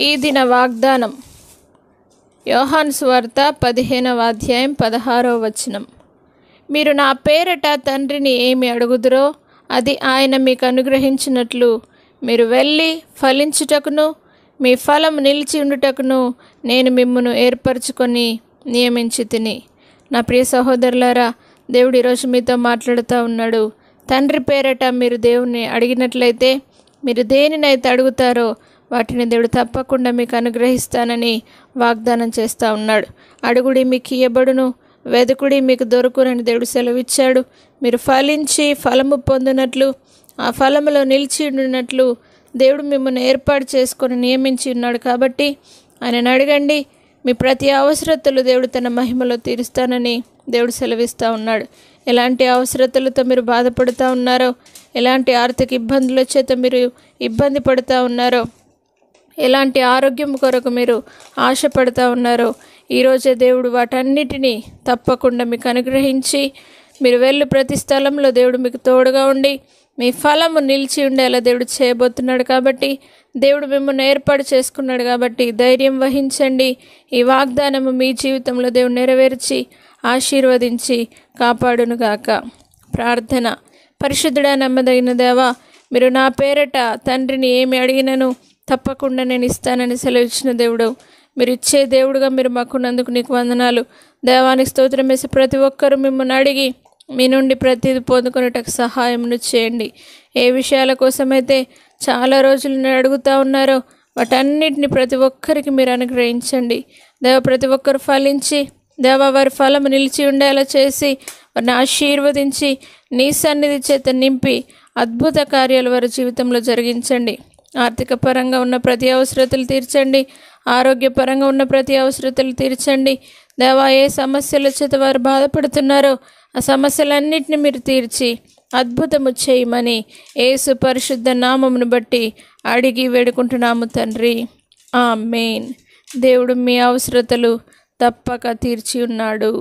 ఈ దిన వాగ్దానం యోహాను సువార్త 15వ అధ్యాయం 16వ వచనం. మీరు నా పేరట తండ్రిని ఏమి అడుగుదురో అది ఆయన మీకు అనుగ్రహించినట్లు మీరు వెళ్ళి ఫలించుటకును మీ ఫలం నిలిచి ఉండుటకును నేను మిమ్మును ఏర్పరచుకొని నియమించి తిని. నా ప్రియ సహోదరులారా, దేవుడు ఈరోజు మీతో మాట్లాడుతూ ఉన్నాడు. తండ్రి పేరట మీరు దేవుణ్ణి అడిగినట్లయితే మీరు దేనినైతే అడుగుతారో వాటిని దేవుడు తప్పకుండా మీకు అనుగ్రహిస్తానని వాగ్దానం చేస్తూ ఉన్నాడు. అడుగుడి మీకు ఇయ్యబడును, వెదుకుడి మీకు దొరుకునని దేవుడు సెలవిచ్చాడు. మీరు ఫలించి ఫలము పొందినట్లు ఆ ఫలములో నిలిచి ఉండినట్లు దేవుడు మిమ్మల్ని ఏర్పాటు చేసుకొని నియమించి ఉన్నాడు. కాబట్టి ఆయనను అడగండి, మీ ప్రతి అవసరతలు దేవుడు తన మహిమలో తీరుస్తానని దేవుడు సెలవిస్తూ ఉన్నాడు. ఎలాంటి అవసరతలతో మీరు బాధపడుతూ ఉన్నారో, ఎలాంటి ఆర్థిక ఇబ్బందుల చేత మీరు ఇబ్బంది పడుతూ ఉన్నారో, ఎలాంటి ఆరోగ్యం కొరకు మీరు ఆశపడుతూ ఉన్నారో, ఈరోజే దేవుడు వాటన్నిటినీ తప్పకుండా మీకు అనుగ్రహించి మీరు వెళ్ళు ప్రతి స్థలంలో దేవుడు మీకు తోడుగా ఉండి మీ ఫలము నిలిచి ఉండేలా దేవుడు చేయబోతున్నాడు. కాబట్టి దేవుడు మిమ్మల్ని ఏర్పాటు చేసుకున్నాడు. కాబట్టి ధైర్యం వహించండి. ఈ వాగ్దానము మీ జీవితంలో దేవుడు నెరవేర్చి ఆశీర్వదించి కాపాడునుగాక. ప్రార్థన. పరిశుద్ధుడా, నమ్మదగిన దేవా, మీరు నా పేరట తండ్రిని ఏమి అడిగినను తప్పకుండా నేను ఇస్తానని సెలవిచ్చిన దేవుడు, మీరు ఇచ్చే దేవుడుగా మీరు మాకున్నందుకు నీకు వందనాలు. దేవానికి స్తోత్రం వేసి ప్రతి ఒక్కరూ మిమ్మల్ని అడిగి మీ నుండి ప్రతిదీ పొందుకునేటకు సహాయమును చేయండి. ఏ విషయాల కోసమైతే చాలా రోజులు అడుగుతూ ఉన్నారో వాటన్నిటిని ప్రతి ఒక్కరికి మీరు అనుగ్రహించండి. దేవ, ప్రతి ఒక్కరు ఫలించి దేవ వారి ఫలము నిలిచి ఉండేలా చేసి వారిని ఆశీర్వదించి నీ సన్నిధి చేత నింపి అద్భుత కార్యాలు వారి జీవితంలో జరిగించండి. ఆర్థిక పరంగా ఉన్న ప్రతి అవసరతలు తీర్చండి. ఆరోగ్యపరంగా ఉన్న ప్రతి అవసరతలు తీర్చండి. దేవా, ఏ సమస్యల చేత వారు బాధపడుతున్నారో ఆ సమస్యలన్నింటినీ మీరు తీర్చి అద్భుతము చేయమని యేసు పరిశుద్ధ నామమును బట్టి అడిగి వేడుకుంటున్నాము తండ్రి. ఆమేన్. దేవుడు మీ అవసరతలు తప్పక తీర్చి ఉన్నాడు.